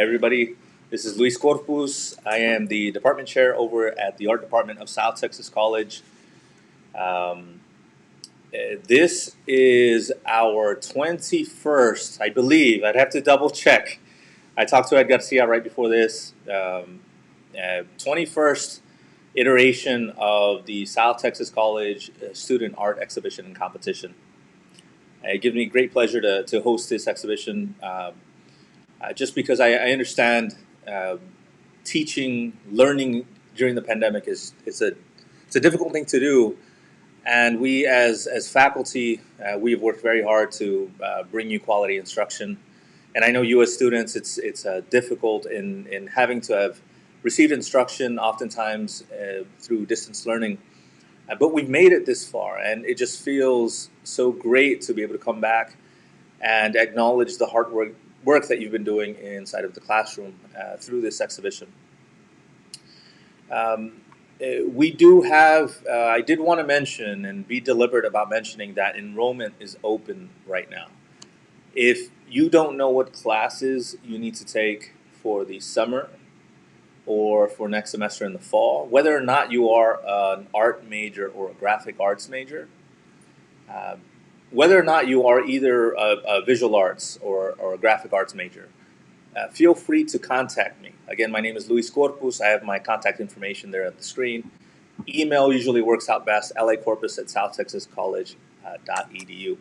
everybody. This is Luis Corpus. I am the department chair over at the art department of South Texas College. Um, this is our 21st, I believe. I'd have to double check. I talked to Ed Garcia right before this. 21st iteration of the South Texas College Student Art Exhibition and Competition. It gives me great pleasure to host this exhibition. Just because I understand teaching, learning during the pandemic is it's a difficult thing to do, and we as faculty we have worked very hard to bring you quality instruction. And I know you as students, it's difficult in having to have received instruction oftentimes through distance learning. But we've made it this far, and it just feels so great to be able to come back and acknowledge the hard work that you've been doing inside of the classroom through this exhibition. We do have, I did want to mention and be deliberate about mentioning that enrollment is open right now. If you don't know what classes you need to take for the summer or for next semester in the fall, whether or not you are an art major or a graphic arts major, whether or not you are either a visual arts or a graphic arts major, feel free to contact me. Again, my name is Luis Corpus. I have my contact information there at the screen. Email usually works out best, lacorpus@southtexascollege.edu.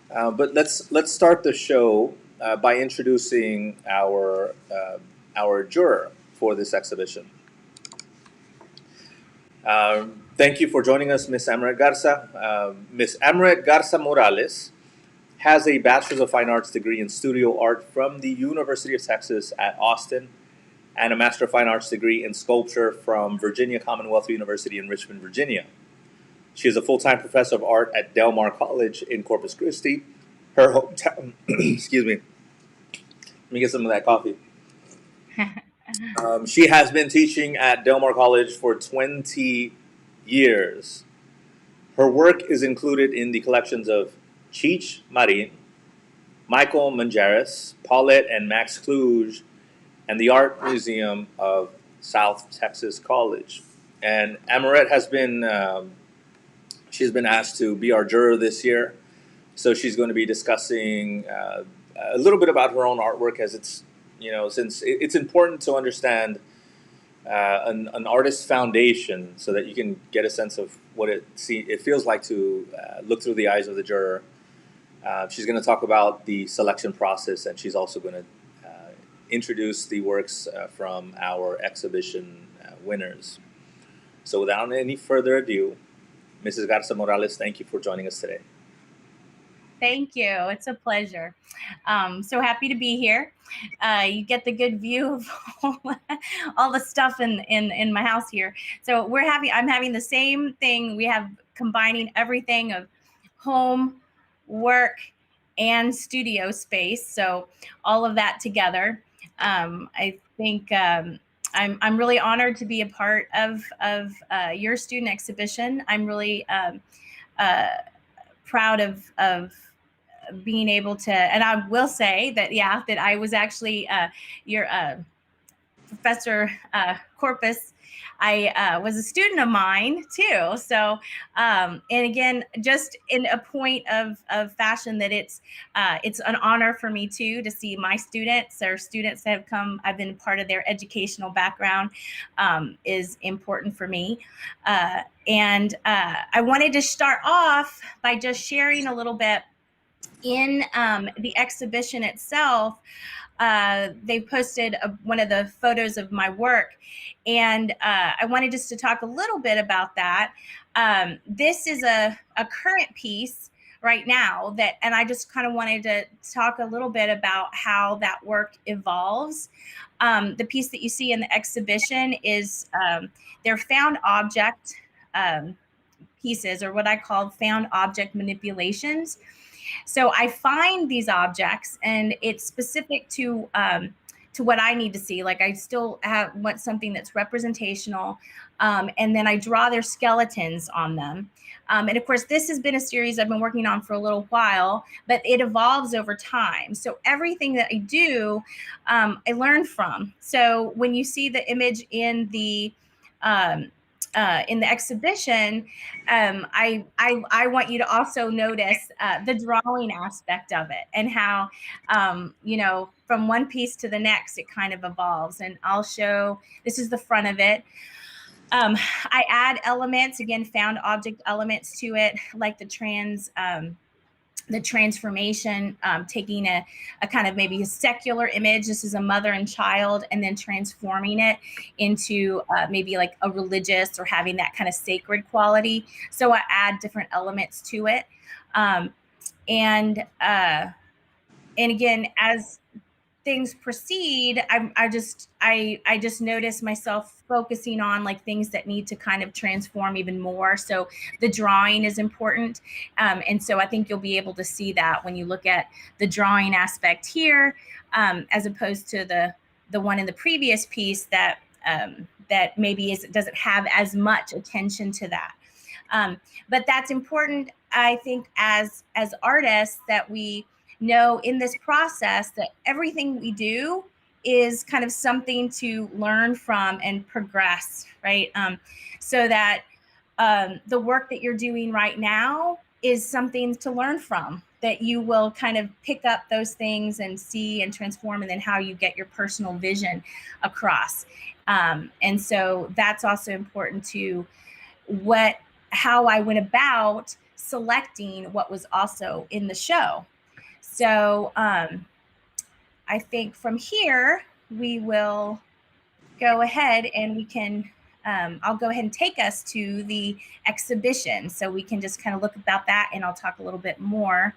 But let's start the show by introducing our juror for this exhibition. Thank you for joining us, Ms. Amorette Garza. Ms. Amorette Garza-Morales has a Bachelor's of Fine Arts degree in Studio Art from the University of Texas at Austin and a Master of Fine Arts degree in Sculpture from Virginia Commonwealth University in Richmond, Virginia. She is a full-time professor of art at Del Mar College in Corpus Christi, her hometown. Excuse me. Let me get some of that coffee. She has been teaching at Del Mar College for 20 years. Her work is included in the collections of Cheech Marin, Michael Manjares, Paulette and Max Kluge, and the Art Museum of South Texas College. And Amorette has been, she's been asked to be our juror this year. So she's going to be discussing a little bit about her own artwork, as it's, since it's important to understand an artist's foundation so that you can get a sense of what it feels like to look through the eyes of the juror. She's going to talk about the selection process, and she's also going to introduce the works from our exhibition winners. So without any further ado, Mrs. Garza-Morales, thank you for joining us today. Thank you. It's a pleasure. So happy to be here. You get the good view of all the stuff in my house here. So I'm having the same thing. We have combining everything of home, work, and studio space. So all of that together. I think I'm really honored to be a part of your student exhibition. I'm really proud of being able to, and I will say that, that I was actually your Professor Corpus. I was a student of mine too. So, and again, just in a point of fashion, that it's an honor for me too to see my students or students that have come. I've been part of their educational background is important for me. And I wanted to start off by just sharing a little bit in the exhibition itself. They posted one of the photos of my work, and I wanted just to talk a little bit about that. This is a current piece right now and I just kind of wanted to talk a little bit about how that work evolves. The piece that you see in the exhibition is they're found object pieces, or what I call found object manipulations. So I find these objects, and it's specific to to what I need to see. Like I still want something that's representational. And then I draw their skeletons on them. And of course, this has been a series I've been working on for a little while, but it evolves over time. So everything that I do, I learn from. So when you see the image in the exhibition, I want you to also notice the drawing aspect of it and how, from one piece to the next, it kind of evolves. And I'll show, this is the front of it. I add elements, again, found object elements to it, like the transformation, taking a kind of maybe a secular image. This is a mother and child, and then transforming it into maybe like a religious or having that kind of sacred quality. So I add different elements to it. And again, as things proceed, I just notice myself focusing on like things that need to kind of transform even more. So the drawing is important. And so I think you'll be able to see that when you look at the drawing aspect here, as opposed to the one in the previous piece that maybe doesn't have as much attention to that. But that's important, I think, as artists, that we know in this process that everything we do is kind of something to learn from and progress, right? So that the work that you're doing right now is something to learn from, that you will kind of pick up those things and see and transform, and then how you get your personal vision across. And so that's also important to how I went about selecting what was also in the show. So I think from here, we will go ahead and we can, I'll go ahead and take us to the exhibition. So we can just kind of look about that, and I'll talk a little bit more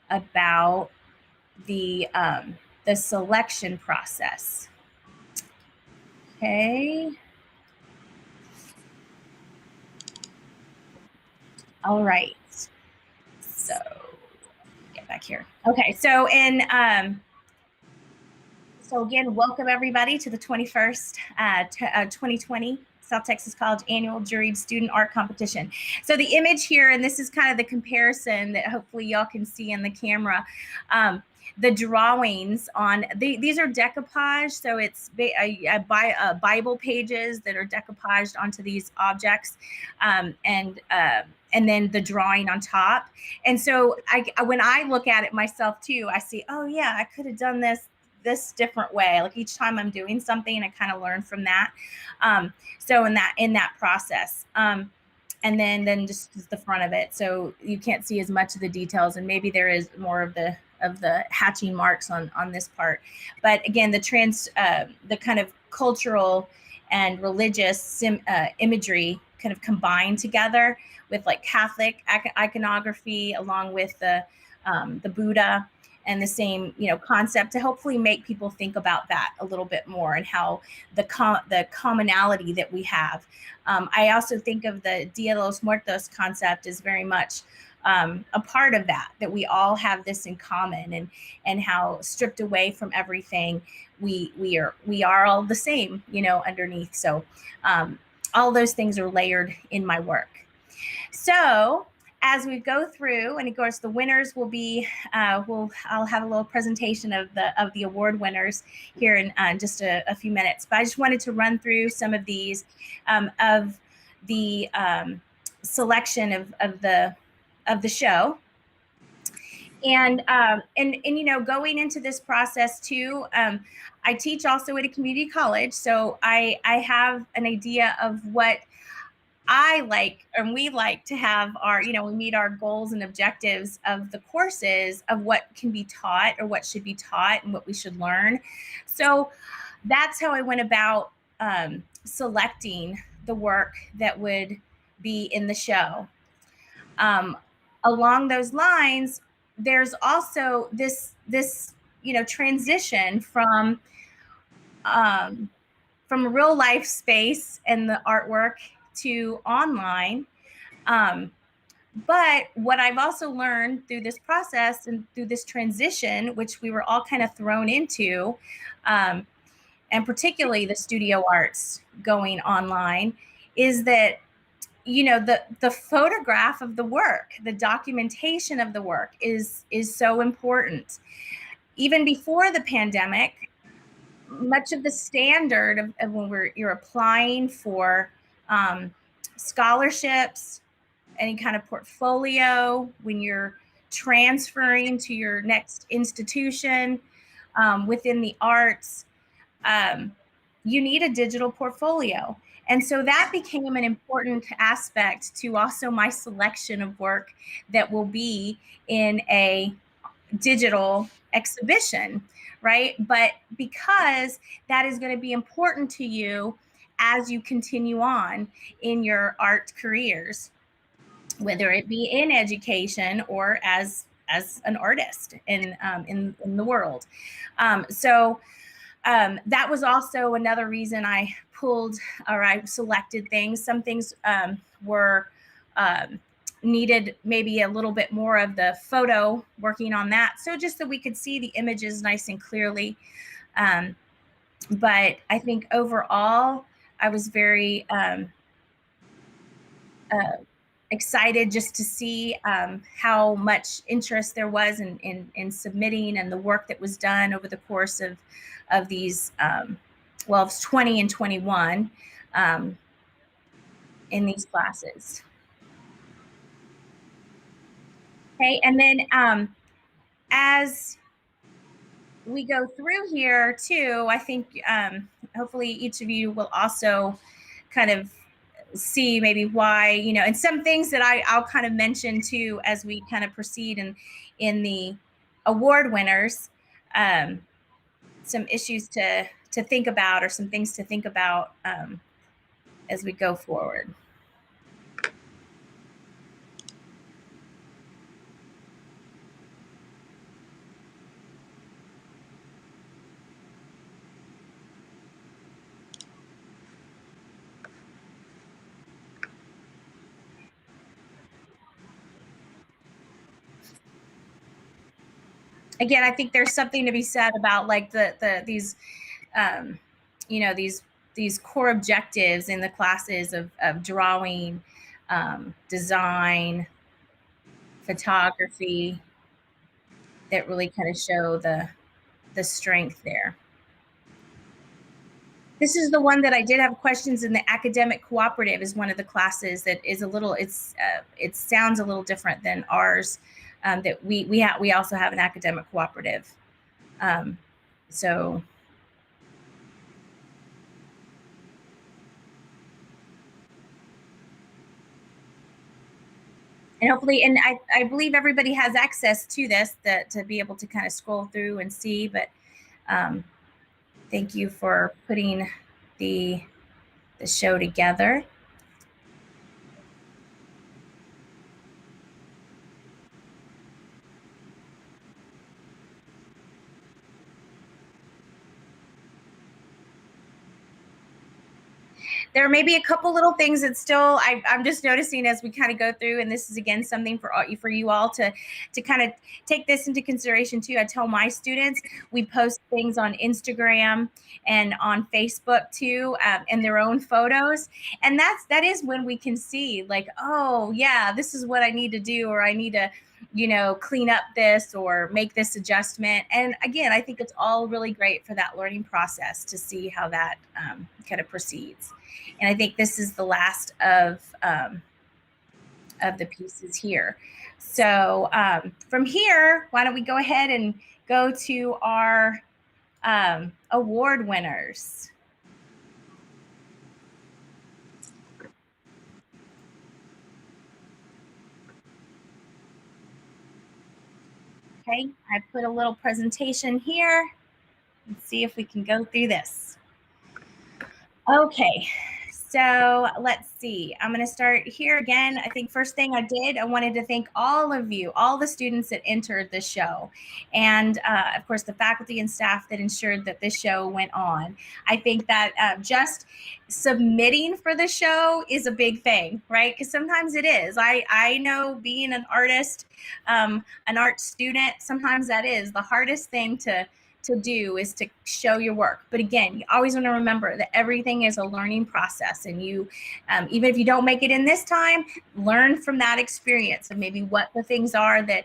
about the selection process. Okay. All right. So get back here. Okay. So so again, welcome everybody to the 21st 2020 South Texas College Annual Juried Student Art Competition. So the image here, and this is kind of the comparison that hopefully y'all can see in the camera. The drawings on these are decoupage, so it's Bible pages that are decoupaged onto these objects, and then the drawing on top. And so when I look at it myself too, I see, oh yeah, I could have done this different way. Like each time I'm doing something, I kind of learn from that. So in that process, and then just the front of it, so you can't see as much of the details, and maybe there is more of the hatching marks on this part. But again, the kind of cultural and religious imagery kind of combined together with like Catholic iconography, along with the Buddha, and the same concept, to hopefully make people think about that a little bit more, and how the commonality that we have. I also think of the Dia de los Muertos concept as very much a part of that we all have this in common, and how stripped away from everything, we are all the same, underneath. So all those things are layered in my work. So as we go through, and of course the winners will be, I'll have a little presentation of the award winners here in just a few minutes. But I just wanted to run through some of these of the selection of the show. And going into this process too, I teach also at a community college, so I have an idea of what I like, and we like to have our, we meet our goals and objectives of the courses, of what can be taught or what should be taught and what we should learn. So that's how I went about selecting the work that would be in the show. Along those lines, there's also this transition from a real life space and the artwork to online. But what I've also learned through this process and through this transition, which we were all kind of thrown into, and particularly the studio arts going online, is that the photograph of the work, the documentation of the work is so important. Even before the pandemic, much of the standard of when you're applying for scholarships, any kind of portfolio, when you're transferring to your next institution within the arts, you need a digital portfolio. And so that became an important aspect to also my selection of work that will be in a digital exhibition, right? But because that is going to be important to you as you continue on in your art careers, whether it be in education or as an artist in the world. That was also another reason I pulled or I selected things. Some things were needed maybe a little bit more of the photo, working on that. So just so we could see the images nice and clearly. But I think overall, I was very excited just to see how much interest there was in submitting, and the work that was done over the course of these, well, it's 20 and 21 in these classes. Okay, and then as we go through here too, I think hopefully each of you will also kind of see maybe why, and some things that I'll kind of mention too as we kind of proceed in the award winners, some issues to think about, or some things to think about as we go forward. Again, I think there's something to be said about like these these core objectives in the classes of drawing, design, photography, that really kind of show the strength there. This is the one that I did have questions in. The academic cooperative is one of the classes that is a little, it sounds a little different than ours. That we also have an academic cooperative. So and hopefully, and I believe everybody has access to this, to be able to kind of scroll through and see, but thank you for putting the show together. There may be a couple little things that still I'm just noticing as we kind of go through, and this is again something for you all to kind of take this into consideration too. I tell my students, we post things on Instagram and on Facebook too, and their own photos, and that is when we can see like, oh yeah, this is what I need to do, or I need to clean up this or make this adjustment. And again, I think it's all really great for that learning process to see how that kind of proceeds. And I think this is the last of the pieces here. So from here, why don't we go ahead and go to our award winners. Okay, I put a little presentation here. Let's see if we can go through this. Okay, so let's see. I'm going to start here again. I think first thing I wanted to thank all of you, all the students that entered the show, and of course the faculty and staff that ensured that this show went on. I think that just submitting for the show is a big thing, right? Because sometimes it is. I know being an artist, an art student, sometimes that is the hardest thing to to do is to show your work. But again, you always want to remember that everything is a learning process, and you, even if you don't make it in this time, learn from that experience of maybe what the things are that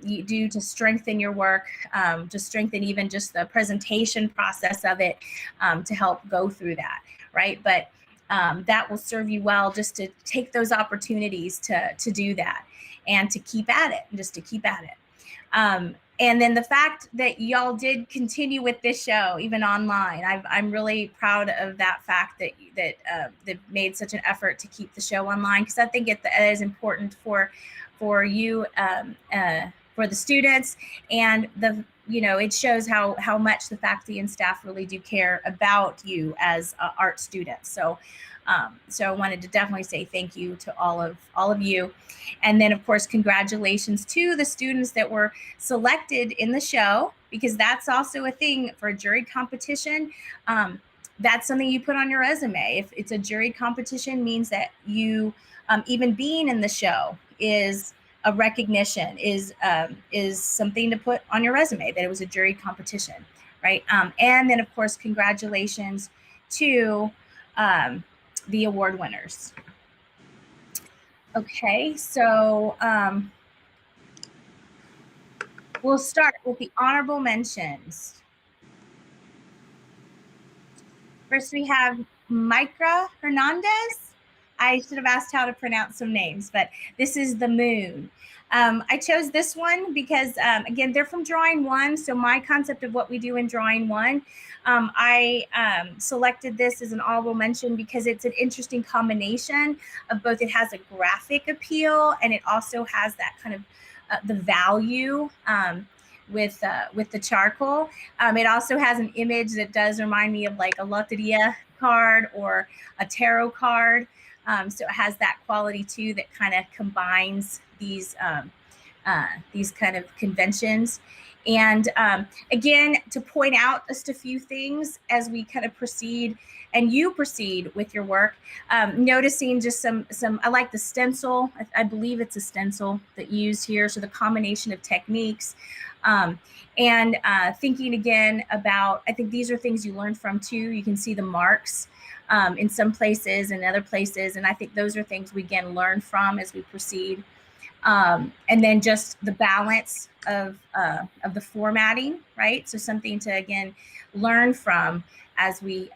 you do to strengthen your work, to strengthen even just the presentation process of it, to help go through that, right? But that will serve you well, just to take those opportunities to do that and to keep at it, just to keep at it. And then the fact that y'all did continue with this show, even online, I'm really proud of that fact that made such an effort to keep the show online, because I think it is important for you, for the students, and it shows how much the faculty and staff really do care about you as art students. So I wanted to definitely say thank you to all of you. And then, of course, congratulations to the students that were selected in the show, because that's also a thing for a juried competition. That's something you put on your resume. If it's a juried competition, means that you, even being in the show is a recognition, is something to put on your resume, that it was a juried competition, right? And then, of course, congratulations to the award winners. Okay, so we'll start with the honorable mentions. First, we have Micra Hernandez. I should have asked how to pronounce some names, but this is The Moon. I chose this one because, again, they're from Drawing One. So my concept of what we do in Drawing One, I selected this as an honorable mention because it's an interesting combination of both. It has a graphic appeal, and it also has that kind of the value with the charcoal. It also has an image that does remind me of like a loteria card or a tarot card. So it has that quality too, that kind of combines these kind of conventions. And again, to point out just a few things as we kind of proceed, and you proceed with your work, noticing just some, I like the stencil. I believe it's a stencil that you use here. So the combination of techniques, and thinking again about, I think these are things you learn from too. You can see the marks in some places and other places. And I think those are things we again learn from as we proceed. And then just the balance of the formatting, right? So something to again learn from as we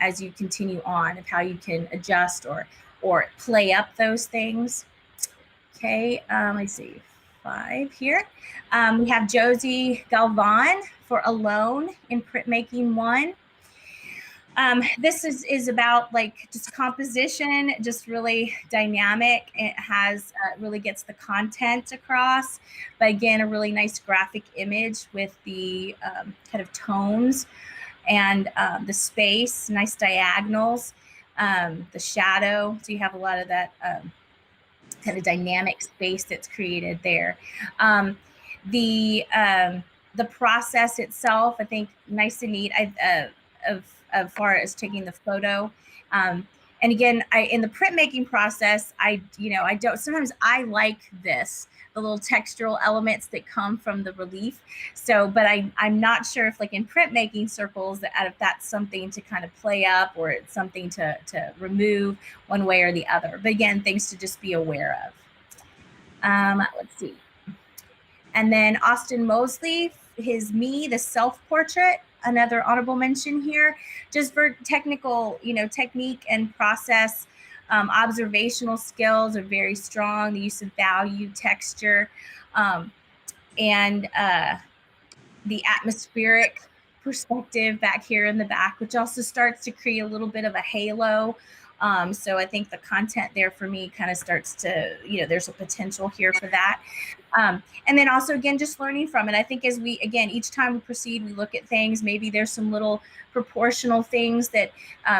as you continue on, of how you can adjust or play up those things. Okay, let's see, 5 here. We have Josie Galvan for Alone in Printmaking 1. This is about like just composition, just really dynamic. It has really gets the content across, but again, a really nice graphic image with the kind of tones and the space, nice diagonals, the shadow. So you have a lot of that kind of dynamic space that's created there. The process itself, I think, nice and neat. As far as taking the photo. And again, in the printmaking process, I don't, sometimes I like this, the little textural elements that come from the relief. So, but I'm not sure if like in printmaking circles, if that's something to kind of play up or it's something to remove one way or the other. But again, things to just be aware of. Let's see. And then Austin Mosley, his Me, the Self-Portrait, another honorable mention here, just for technical, technique and process. Observational skills are very strong, the use of value, texture, and the atmospheric perspective back here in the back, which also starts to create a little bit of a halo. So I think the content there for me kind of starts to, there's a potential here for that. And then also, again, just learning from it. I think as we, again, each time we proceed, we look at things, maybe there's some little proportional things that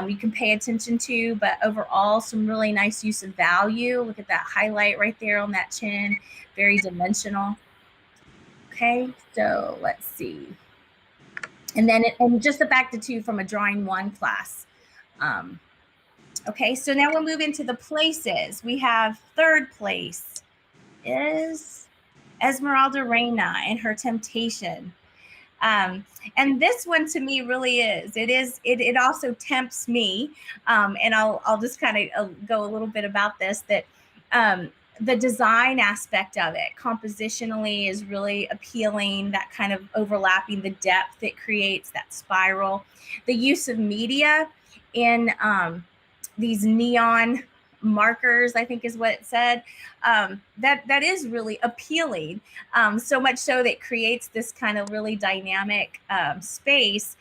you can pay attention to, but overall, some really nice use of value. Look at that highlight right there on that chin, very dimensional. Okay, so let's see. And then, and just the fact that too, from a Drawing One class. Okay, so now we'll move into the places. We have third place is Esmeralda Reina and Her Temptation. Um, and this one to me really is. It also tempts me, and I'll just kind of go a little bit about this. That the design aspect of it, compositionally, is really appealing. That kind of overlapping, the depth it creates, that spiral, the use of media in these neon markers, I think is what it said. That is really appealing, so much so that it creates this kind of really dynamic space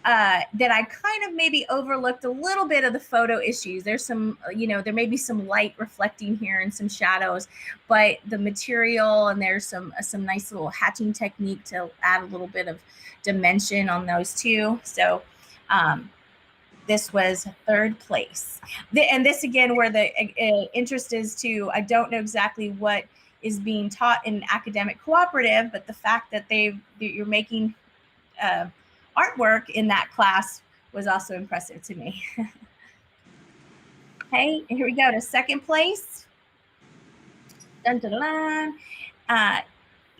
that I kind of maybe overlooked a little bit of the photo issues. There's some, there may be some light reflecting here and some shadows, but the material, and there's some nice little hatching technique to add a little bit of dimension on those too. So this was third place. And this again, where the interest is to, I don't know exactly what is being taught in academic cooperative, but the fact that you're making artwork in that class was also impressive to me. Okay, and here we go to second place. Dun, dun, dun, dun.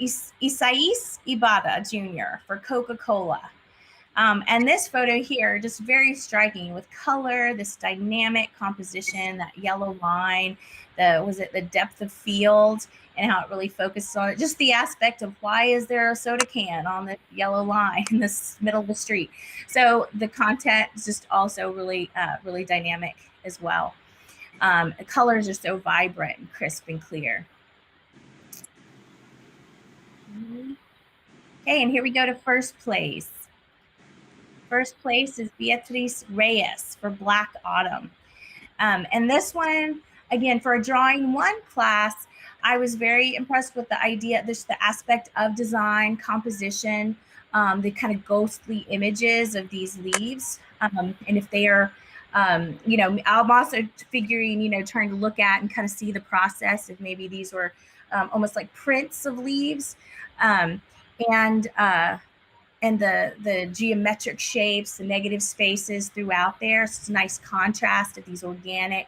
Isais Ibada Jr. for Coca-Cola. And this photo here, just very striking with color, this dynamic composition, that yellow line, the depth of field, and how it really focuses on it. Just the aspect of why is there a soda can on the yellow line in the middle of the street. So the content is just also really, really dynamic as well. The colors are so vibrant and crisp and clear. Okay, and here we go to first place. First place is Beatriz Reyes for Black Autumn. And this one, again, for a drawing one class, I was very impressed with the idea, the aspect of design, composition, the kind of ghostly images of these leaves. And if they are, I'm also figuring, trying to look at and kind of see the process if maybe these were almost like prints of leaves. And the geometric shapes, the negative spaces throughout there. So it's a nice contrast of these organic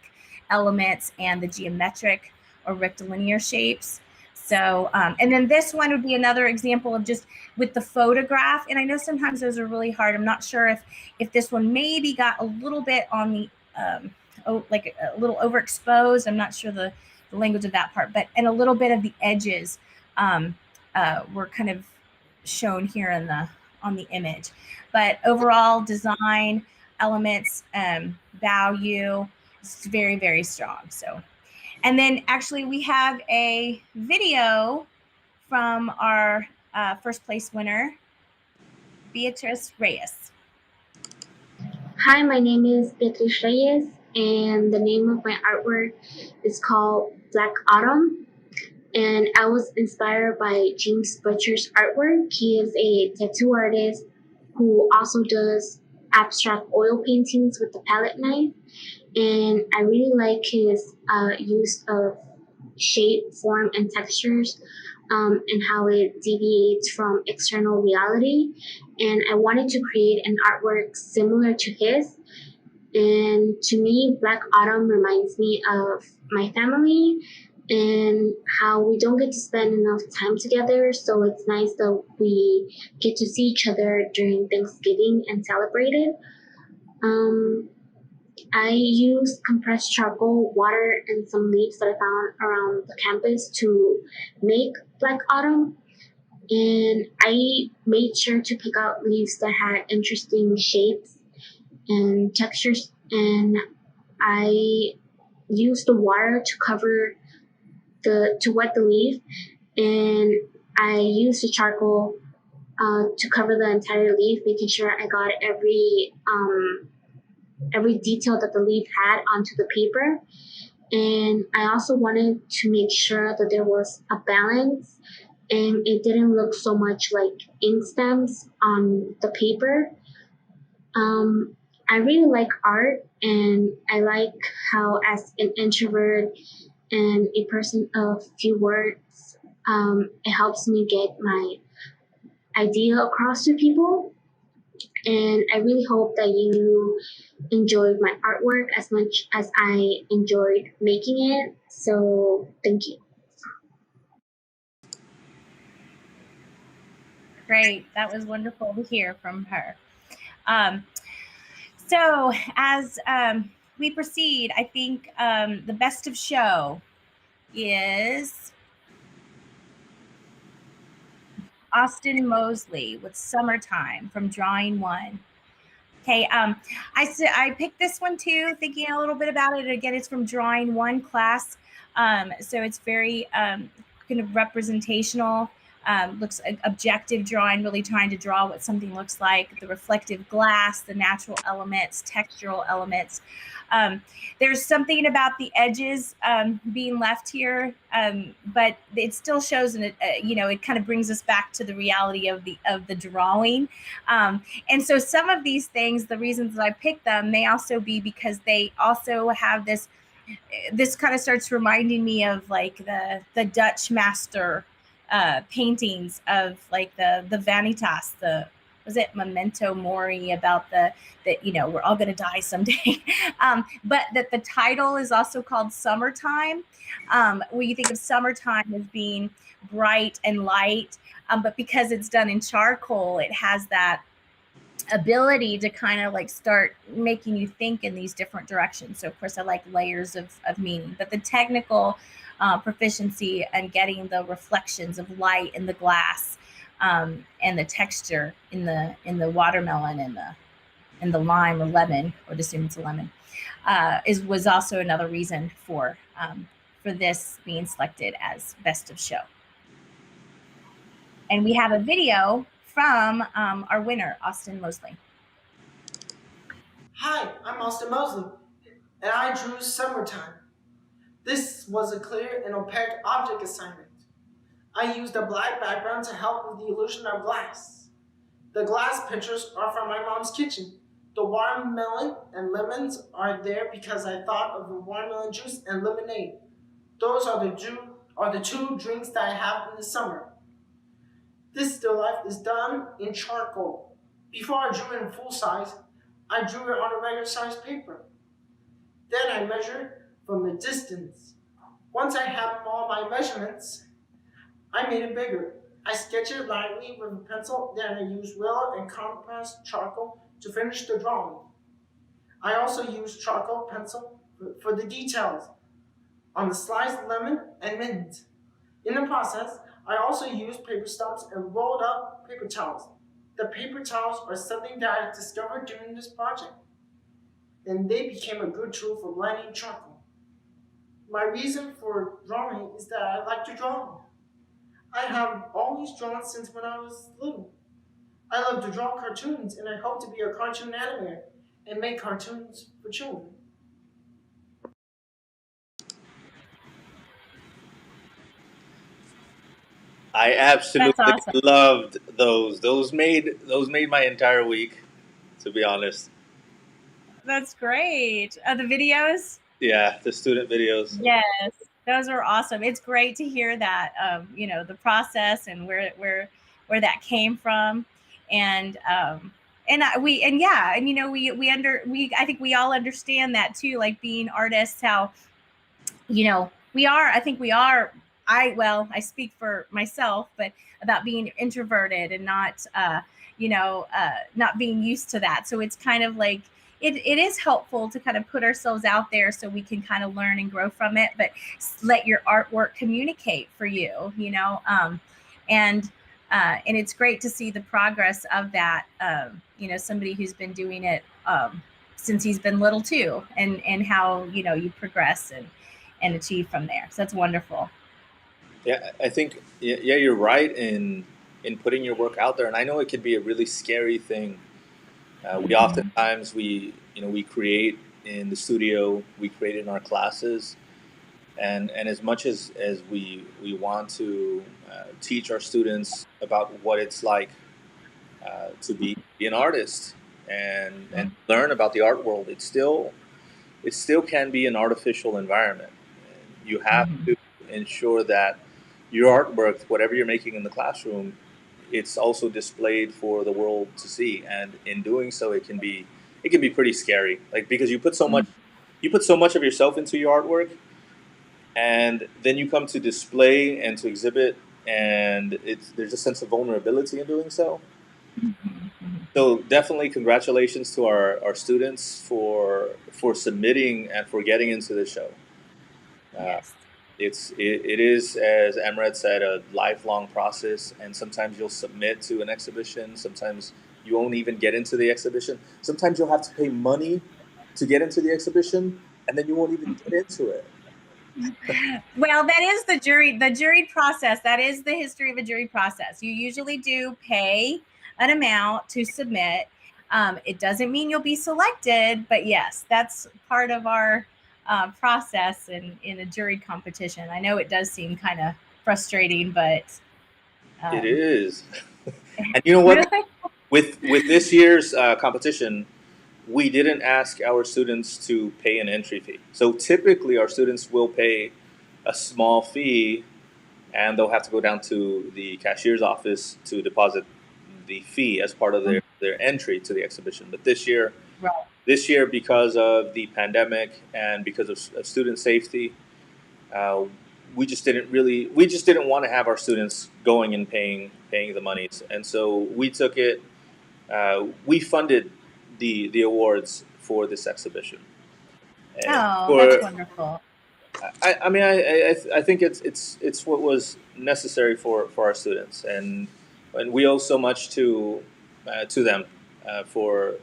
elements and the geometric or rectilinear shapes. So, and then this one would be another example of just with the photograph. And I know sometimes those are really hard. I'm not sure if this one maybe got a little bit on the, like a little overexposed. I'm not sure the language of that part, but, and a little bit of the edges were kind of shown here on the image. But overall design elements, value, it's very, very strong. So, and then actually we have a video from our first place winner, Beatriz Reyes. Hi, my name is Beatriz Reyes, and the name of my artwork is called Black Autumn. And I was inspired by James Butcher's artwork. He is a tattoo artist who also does abstract oil paintings with the palette knife. And I really like his use of shape, form, and textures, and how it deviates from external reality. And I wanted to create an artwork similar to his. And to me, Black Autumn reminds me of my family and how we don't get to spend enough time together. So it's nice that we get to see each other during Thanksgiving and celebrate it. I used compressed charcoal, water, and some leaves that I found around the campus to make Black Autumn. And I made sure to pick out leaves that had interesting shapes and textures. And I used the water to cover to wet the leaf, and I used the charcoal to cover the entire leaf, making sure I got every detail that the leaf had onto the paper. And I also wanted to make sure that there was a balance and it didn't look so much like ink stems on the paper. I really like art, and I like how, as an introvert and a person of few words, it helps me get my idea across to people. And I really hope that you enjoyed my artwork as much as I enjoyed making it. So thank you. great. That was wonderful to hear from her. Um, so as we proceed, I think the best of show is Austin Mosley with Summertime from Drawing One. Okay, I picked this one too, thinking a little bit about it. Again, it's from Drawing One class, so it's very kind of representational. Looks objective drawing, really trying to draw what something looks like, the reflective glass, the natural elements, textural elements. There's something about the edges being left here, but it still shows, it kind of brings us back to the reality of the drawing. And so some of these things, the reasons that I picked them may also be because they also have this kind of starts reminding me of like the Dutch master paintings of like the Vanitas, was it Memento Mori, about that we're all going to die someday. But that the title is also called Summertime, where you think of summertime as being bright and light, but because it's done in charcoal, it has that ability to kind of like start making you think in these different directions. So of course I like layers of meaning, but the technical proficiency and getting the reflections of light in the glass, and the texture in the watermelon and the lime or lemon, or just assume it's a lemon, was also another reason for this being selected as best of show. And we have a video from our winner, Austin Mosley. Hi, I'm Austin Mosley, and I drew Summertime. This was a clear and opaque object assignment. I used a black background to help with the illusion of glass. The glass pictures are from my mom's kitchen. The watermelon and lemons are there because I thought of the watermelon juice and lemonade. Those are the two drinks that I have in the summer. This still life is done in charcoal. Before I drew it in full size, I drew it on a regular size paper. Then I measured from the distance. Once I had all my measurements, I made it bigger. I sketched it lightly with a pencil, then I used willow and compressed charcoal to finish the drawing. I also used charcoal pencil for the details on the sliced lemon and mint. In the process, I also used paper stumps and rolled up paper towels. The paper towels are something that I discovered during this project, and they became a good tool for blending charcoal. My reason for drawing is that I like to draw. I have always drawn since when I was little. I love to draw cartoons, and I hope to be a cartoon animator and make cartoons for children. I absolutely That's awesome. loved those. Those made my entire week, to be honest. That's great. The videos? Yeah, the student videos. Yes, those are awesome. It's great to hear that, the process and where that came from, and I think we all understand that too. Like being artists, how we are. I think we are. I speak for myself, but about being introverted and not being used to that. So it's kind of like it is helpful to kind of put ourselves out there so we can kind of learn and grow from it, but let your artwork communicate for you, and it's great to see the progress of that. Somebody who's been doing it since he's been little too, and how you progress and achieve from there. So that's wonderful. Yeah, I think yeah, you're right in putting your work out there, and I know it can be a really scary thing. We oftentimes we create in the studio, we create in our classes, and as much as we want to teach our students about what it's like to be an artist and learn about the art world, it still can be an artificial environment. And you have to ensure that your artwork, whatever you're making in the classroom, it's also displayed for the world to see. And in doing so, it can be pretty scary, like because you put so much of yourself into your artwork, and then you come to display and to exhibit, and there's a sense of vulnerability in doing so. So definitely congratulations to our students for submitting and for getting into the show. Yes. It is, as Amorette said, a lifelong process, and sometimes you'll submit to an exhibition. Sometimes you won't even get into the exhibition. Sometimes you'll have to pay money to get into the exhibition, and then you won't even get into it. Well, that is the juried process. That is the history of a juried process. You usually do pay an amount to submit. It doesn't mean you'll be selected, but yes, that's part of our process in a juried competition. I know it does seem kind of frustrating, but It is. And you know what? With this year's competition, we didn't ask our students to pay an entry fee. So typically, our students will pay a small fee, and they'll have to go down to the cashier's office to deposit the fee as part of their entry to the exhibition. But this year, because of the pandemic and because of student safety, uh, we just didn't want to have our students going and paying the monies, and so we took it. We funded the awards for this exhibition. Oh, For that's wonderful. I mean, I think it's what was necessary for our students, and we owe so much to them for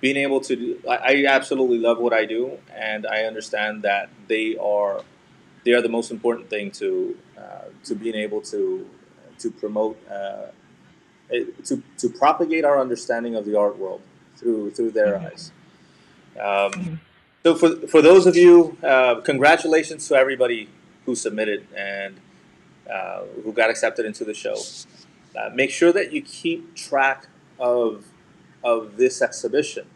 being able to do. I absolutely love what I do, and I understand that they are the most important thing to being able to promote to propagate our understanding of the art world through their eyes. So for those of you, congratulations to everybody who submitted and who got accepted into the show. Make sure that you keep track of this exhibition,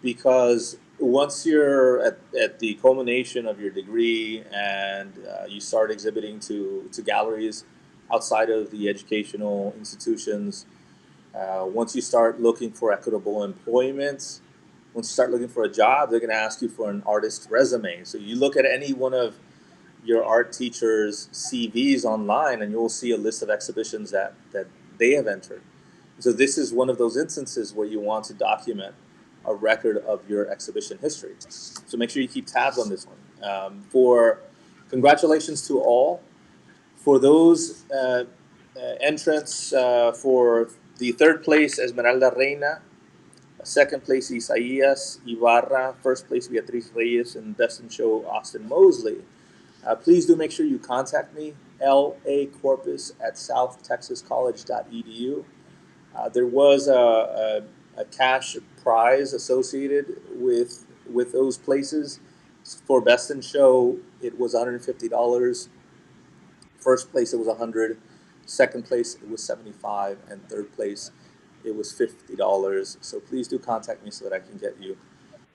because once you're at the culmination of your degree and you start exhibiting to galleries outside of the educational institutions, once you start looking for equitable employment, once you start looking for a job, they're going to ask you for an artist resume. So you look at any one of your art teacher's CVs online, and you'll see a list of exhibitions that they have entered. So this is one of those instances where you want to document a record of your exhibition history. So make sure you keep tabs on this one. For congratulations to all. For those entrants, for the third place, Esmeralda Reina. Second place, Isaías Ibarra. First place, Beatriz Reyes. And best in show, Austin Mosley. Please do make sure you contact me, lacorpus@southtexascollege.edu. There was a cash prize associated with those places. For best in show, it was $150. First place, it was $100. Second place, it was $75, and third place, it was $50. So please do contact me so that I can get you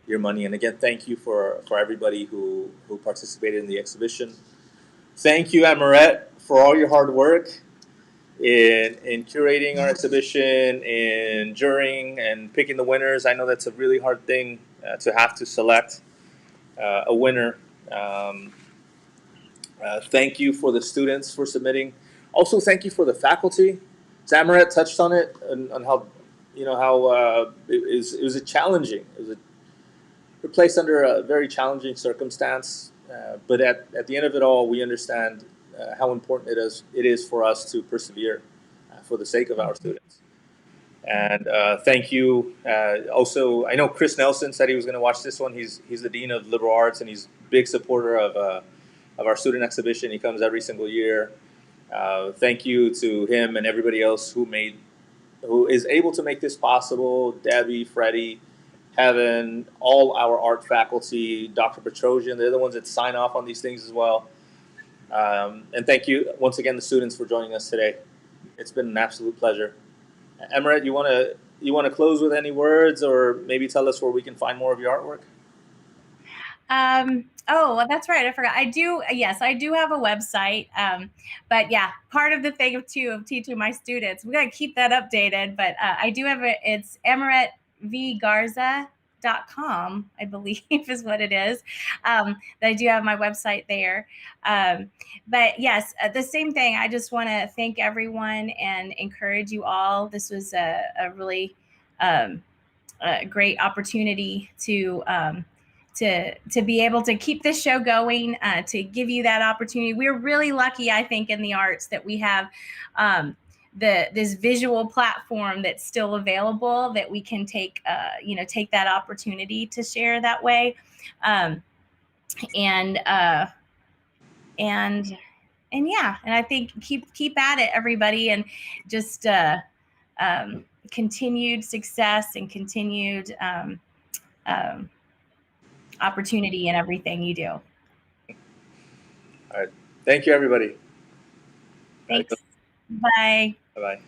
your money. And again, thank you for everybody who participated in the exhibition. Thank you, Amorette, for all your hard work in curating our exhibition, in jurying and picking the winners. I know that's a really hard thing to have to select a winner. Thank you for the students for submitting. Also, thank you for the faculty. Amorette touched on it and on how it was a challenging. We're placed under a very challenging circumstance, but at the end of it all, we understand how important it is for us to persevere for the sake of our students. And thank you. Also, I know Chris Nelson said he was going to watch this one. He's the dean of liberal arts, and he's a big supporter of our student exhibition. He comes every single year. Thank you to him and everybody else who is able to make this possible. Debbie, Freddie, Heaven, all our art faculty, Dr. Petrosian, they're the ones that sign off on these things as well. And thank you once again, the students, for joining us today. It's been an absolute pleasure. Amorette, you want to close with any words, or maybe tell us where we can find more of your artwork? Oh, well, that's right. I forgot. I do. Yes, I do have a website. But yeah, part of the thing of teaching my students, we got to keep that updated. But I do have it's Amorette V Garza juror.com, I believe is what it is. I do have my website there. But yes, the same thing. I just want to thank everyone and encourage you all. This was a really a great opportunity to be able to keep this show going, to give you that opportunity. We're really lucky, I think, in the arts that we have this visual platform that's still available, that we can take take that opportunity to share that way, and yeah, and I think keep at it, everybody, and just continued success and continued opportunity in everything you do. All right. Thank you, everybody. Thanks. Bye. Bye-bye.